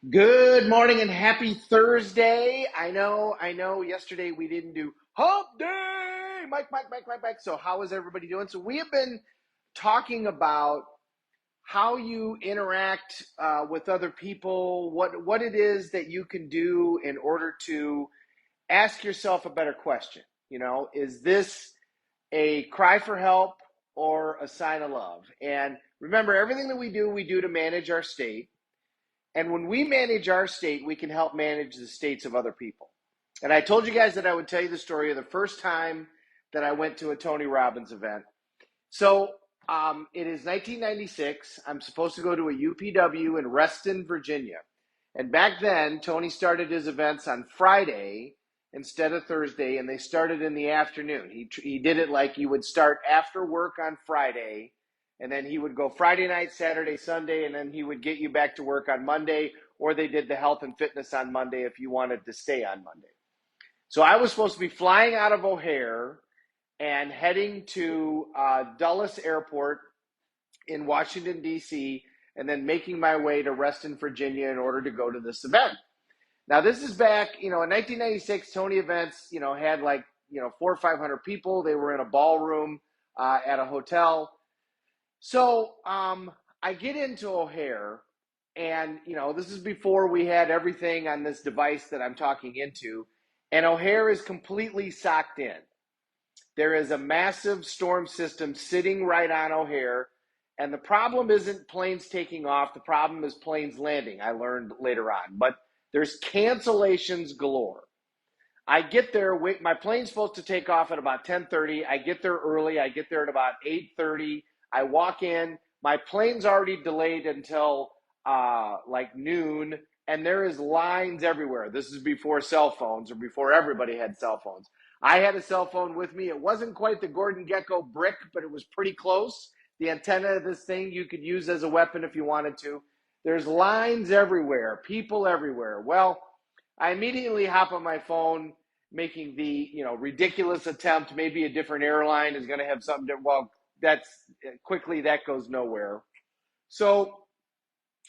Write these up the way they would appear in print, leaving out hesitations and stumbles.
Good morning and happy Thursday. I know yesterday we didn't do hump day. Mike. So how is everybody doing? So we have been talking about how you interact with other people, what it is that you can do in order to ask yourself a better question. Is this a cry for help or a sign of love? And remember, everything that we do to manage our state. And when we manage our state, we can help manage the states of other people. And I told you guys that I would tell you the story of the first time that I went to a Tony Robbins event. So it is 1996. I'm supposed to go to a UPW in Reston, Virginia. And back then, Tony started his events on Friday instead of Thursday, and they started in the afternoon. He did it like you would start after work on Friday, and then he would go Friday night, Saturday, Sunday, and then he would get you back to work on Monday, or they did the health and fitness on Monday if you wanted to stay on Monday. So I was supposed to be flying out of O'Hare and heading to Dulles Airport in Washington, D.C., and then making my way to Reston, Virginia in order to go to this event. Now, this is back, in 1996, Tony events, had like, 400 or 500 people. They were in a ballroom at a hotel. So I get into O'Hare, and, this is before we had everything on this device that I'm talking into, and O'Hare is completely socked in. There is a massive storm system sitting right on O'Hare, and the problem isn't planes taking off. The problem is planes landing, I learned later on. But there's cancellations galore. I get there, my plane's supposed to take off at about 10:30. I get there early. I get there at about 8:30. I walk in. My plane's already delayed until like noon, and there is lines everywhere. This is before cell phones, or before everybody had cell phones. I had a cell phone with me. It wasn't quite the Gordon Gekko brick, but it was pretty close. The antenna of this thing you could use as a weapon if you wanted to. There's lines everywhere, people everywhere. Well, I immediately hop on my phone, making the ridiculous attempt. Maybe a different airline is going to have something. Well, that goes nowhere. So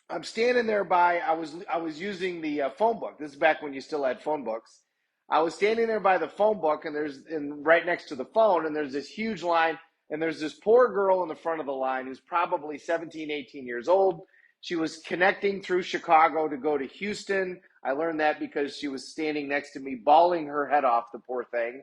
I'm standing there I was using the phone book. This is back when you still had phone books. I was standing there by the phone book, and right next to the phone, and there's this huge line, and there's this poor girl in the front of the line who's probably 17, 18 years old. She was connecting through Chicago to go to Houston. I learned that because she was standing next to me, bawling her head off, the poor thing.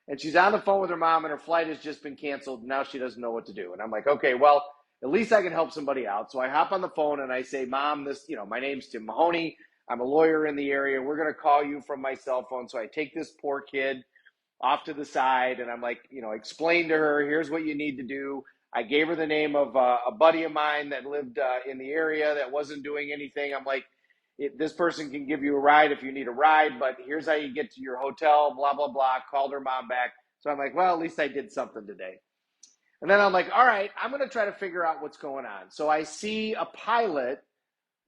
And she's on the phone with her mom, and her flight has just been canceled. Now she doesn't know what to do. And I'm like, okay, well, at least I can help somebody out. So I hop on the phone and I say, Mom, my name's Tim Mahoney. I'm a lawyer in the area. We're going to call you from my cell phone. So I take this poor kid off to the side, and I'm like, explain to her, here's what you need to do. I gave her the name of a buddy of mine that lived in the area that wasn't doing anything. I'm like, this person can give you a ride if you need a ride, but here's how you get to your hotel, blah, blah, blah. Called her mom back. So I'm like, well, at least I did something today. And then I'm like, all right, I'm going to try to figure out what's going on. So I see a pilot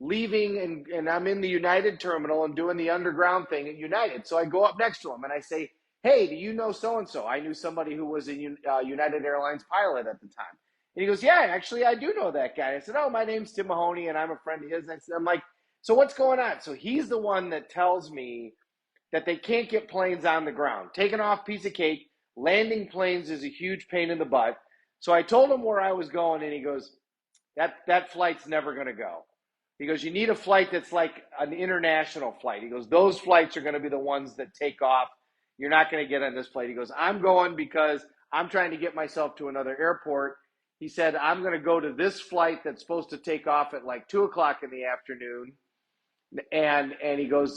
leaving, and I'm in the United terminal and doing the underground thing at United. So I go up next to him and I say, hey, do you know so-and-so? I knew somebody who was a United Airlines pilot at the time. And he goes, yeah, actually, I do know that guy. I said, oh, my name's Tim Mahoney, and I'm a friend of his. And I'm like, so what's going on? So he's the one that tells me that they can't get planes on the ground. Taking off, piece of cake. Landing planes is a huge pain in the butt. So I told him where I was going, and he goes, that flight's never going to go. He goes, you need a flight that's like an international flight. He goes, those flights are going to be the ones that take off. You're not going to get on this flight. He goes, I'm going because I'm trying to get myself to another airport. He said, I'm going to go to this flight that's supposed to take off at like 2 o'clock in the afternoon. And he goes,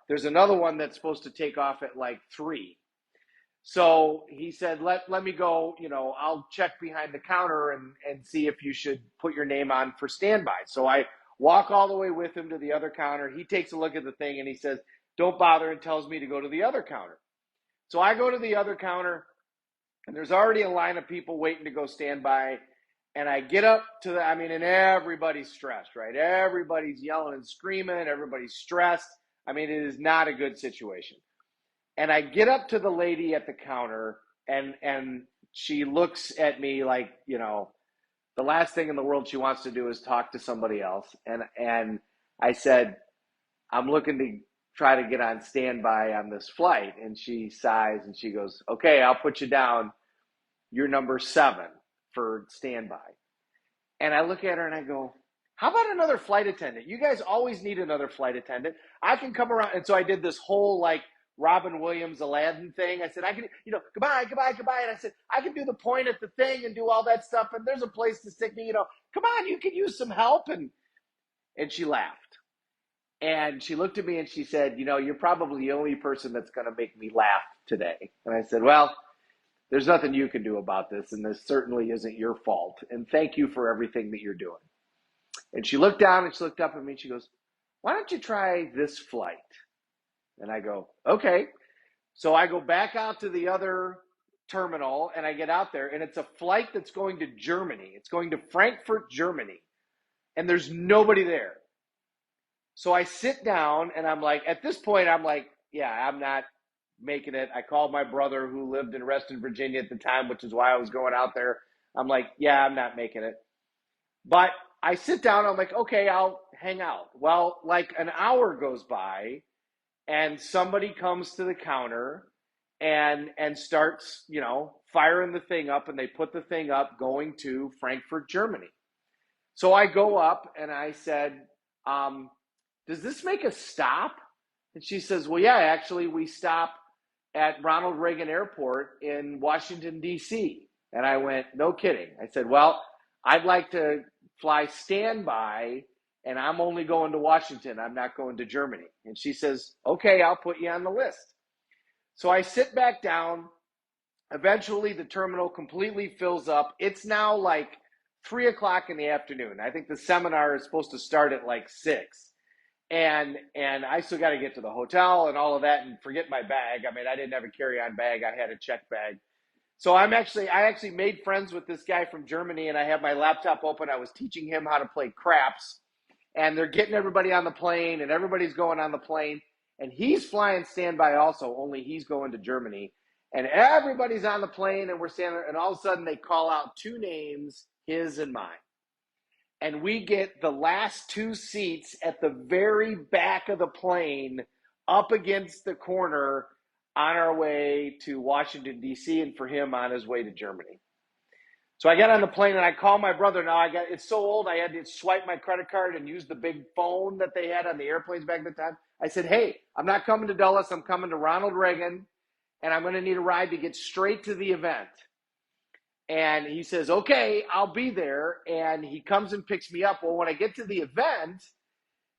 there's another one that's supposed to take off at like 3. So he said, let me go, I'll check behind the counter and see if you should put your name on for standby. So I walk all the way with him to the other counter. He takes a look at the thing and he says, don't bother, and tells me to go to the other counter. So I go to the other counter, and there's already a line of people waiting to go standby. And I get up to and everybody's stressed, right? Everybody's yelling and screaming. Everybody's stressed. It is not a good situation. And I get up to the lady at the counter, and she looks at me like, the last thing in the world she wants to do is talk to somebody else. And I said, I'm looking to try to get on standby on this flight. And she sighs and she goes, okay, I'll put you down. You're number 7 for standby. And I look at her and I go, how about another flight attendant? You guys always need another flight attendant. I can come around. And so I did this whole like Robin Williams Aladdin thing. I said, I can, goodbye, goodbye, goodbye. And I said, I can do the point at the thing and do all that stuff. And there's a place to stick me, come on, you could use some help. And she laughed. And she looked at me and she said, you're probably the only person that's going to make me laugh today. And I said, well, there's nothing you can do about this. And this certainly isn't your fault. And thank you for everything that you're doing. And she looked down and she looked up at me and she goes, why don't you try this flight? And I go, okay. So I go back out to the other terminal and I get out there and it's a flight that's going to Germany. It's going to Frankfurt, Germany. And there's nobody there. So I sit down and I'm like, at this point, I'm like, yeah, I'm not making it. I called my brother who lived in Reston, Virginia at the time, which is why I was going out there. I'm like, yeah, I'm not making it. But I sit down, I'm like, okay, I'll hang out. Well, like an hour goes by and somebody comes to the counter and starts, firing the thing up, and they put the thing up going to Frankfurt, Germany. So I go up and I said, does this make a stop? And she says, well, yeah, actually we stop at Ronald Reagan Airport in Washington, D.C. And I went, no kidding. I said, well, I'd like to fly standby, and I'm only going to Washington. I'm not going to Germany. And she says, okay, I'll put you on the list. So I sit back down. Eventually, the terminal completely fills up. It's now like 3 o'clock in the afternoon. I think the seminar is supposed to start at like 6. And I still got to get to the hotel and all of that and forget my bag. I mean, I didn't have a carry-on bag. I had a check bag. So I actually made friends with this guy from Germany, and I have my laptop open. I was teaching him how to play craps, and they're getting everybody on the plane, and everybody's going on the plane, and he's flying standby also, only he's going to Germany. And everybody's on the plane, and we're standing there, and all of a sudden they call out 2 names, his and mine. And we get the last 2 seats at the very back of the plane up against the corner on our way to Washington, D.C., and for him on his way to Germany. So I got on the plane and I called my brother. Now it's so old, I had to swipe my credit card and use the big phone that they had on the airplanes back at the time. I said, hey, I'm not coming to Dulles. I'm coming to Ronald Reagan, and I'm going to need a ride to get straight to the event. And he says, okay, I'll be there. And he comes and picks me up. Well, when I get to the event,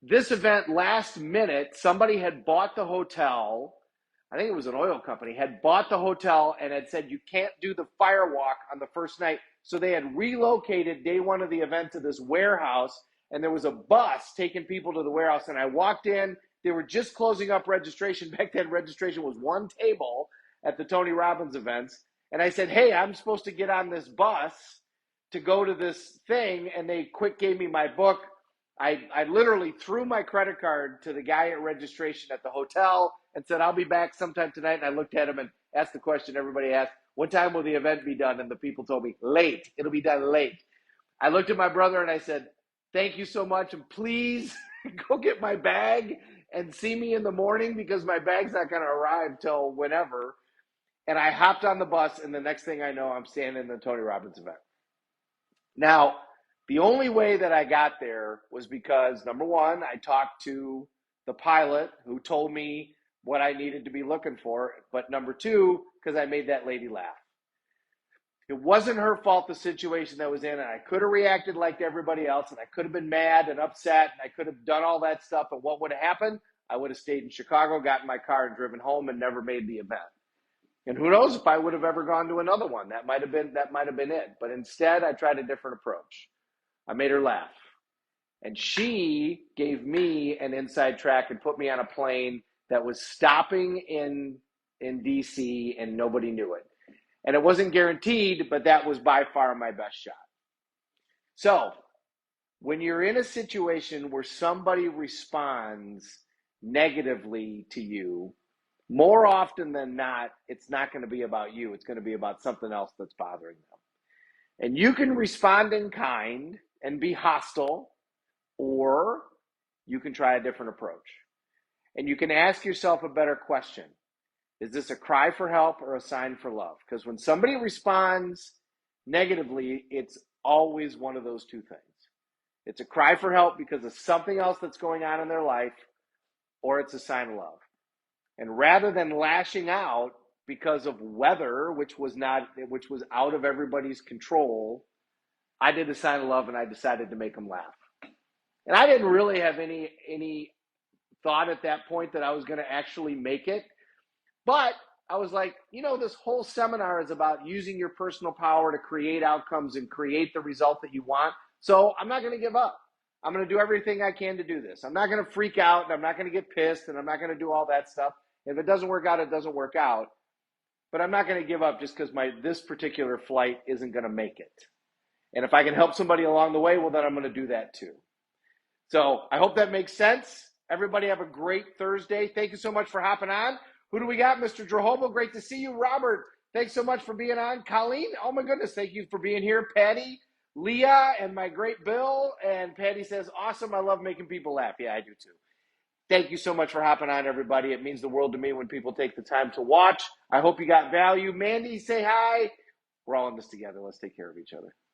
this event last minute, somebody had bought the hotel. I think it was an oil company, had bought the hotel and had said, you can't do the firewalk on the first night. So they had relocated day 1 of the event to this warehouse, and there was a bus taking people to the warehouse. And I walked in, they were just closing up registration. Back then, registration was 1 table at the Tony Robbins events. And I said, hey, I'm supposed to get on this bus to go to this thing. And they quick gave me my book. I literally threw my credit card to the guy at registration at the hotel and said, I'll be back sometime tonight. And I looked at him and asked the question everybody asked, what time will the event be done? And the people told me, late. It'll be done late. I looked at my brother and I said, thank you so much. And please go get my bag and see me in the morning, because my bag's not going to arrive till whenever. And I hopped on the bus, and the next thing I know, I'm standing in the Tony Robbins event. Now, the only way that I got there was because, number 1, I talked to the pilot who told me what I needed to be looking for. But number 2, because I made that lady laugh. It wasn't her fault, the situation that was in, and I could have reacted like everybody else, and I could have been mad and upset, and I could have done all that stuff. And what would have happened? I would have stayed in Chicago, got in my car, and driven home, and never made the event. And who knows if I would have ever gone to another one. That might have been it. But instead, I tried a different approach. I made her laugh. And she gave me an inside track and put me on a plane that was stopping in D.C., and nobody knew it. And it wasn't guaranteed, but that was by far my best shot. So when you're in a situation where somebody responds negatively to you, more often than not, it's not going to be about you. It's going to be about something else that's bothering them. And you can respond in kind and be hostile, or you can try a different approach. And you can ask yourself a better question. Is this a cry for help or a sign for love? Because when somebody responds negatively, it's always one of those two things. It's a cry for help because of something else that's going on in their life, or it's a sign of love. And rather than lashing out because of weather, which was out of everybody's control, I did a sign of love and I decided to make them laugh. And I didn't really have any thought at that point that I was going to actually make it. But I was like, this whole seminar is about using your personal power to create outcomes and create the result that you want. So I'm not going to give up. I'm going to do everything I can to do this. I'm not going to freak out, and I'm not going to get pissed, and I'm not going to do all that stuff. If it doesn't work out, it doesn't work out. But I'm not going to give up just because this particular flight isn't going to make it. And if I can help somebody along the way, well, then I'm going to do that too. So I hope that makes sense. Everybody have a great Thursday. Thank you so much for hopping on. Who do we got? Mr. Drohobo, great to see you. Robert, thanks so much for being on. Colleen, oh my goodness, thank you for being here. Patty, Leah, and my great Bill. And Patty says, awesome, I love making people laugh. Yeah, I do too. Thank you so much for hopping on, everybody. It means the world to me when people take the time to watch. I hope you got value. Mandy, say hi. We're all in this together. Let's take care of each other.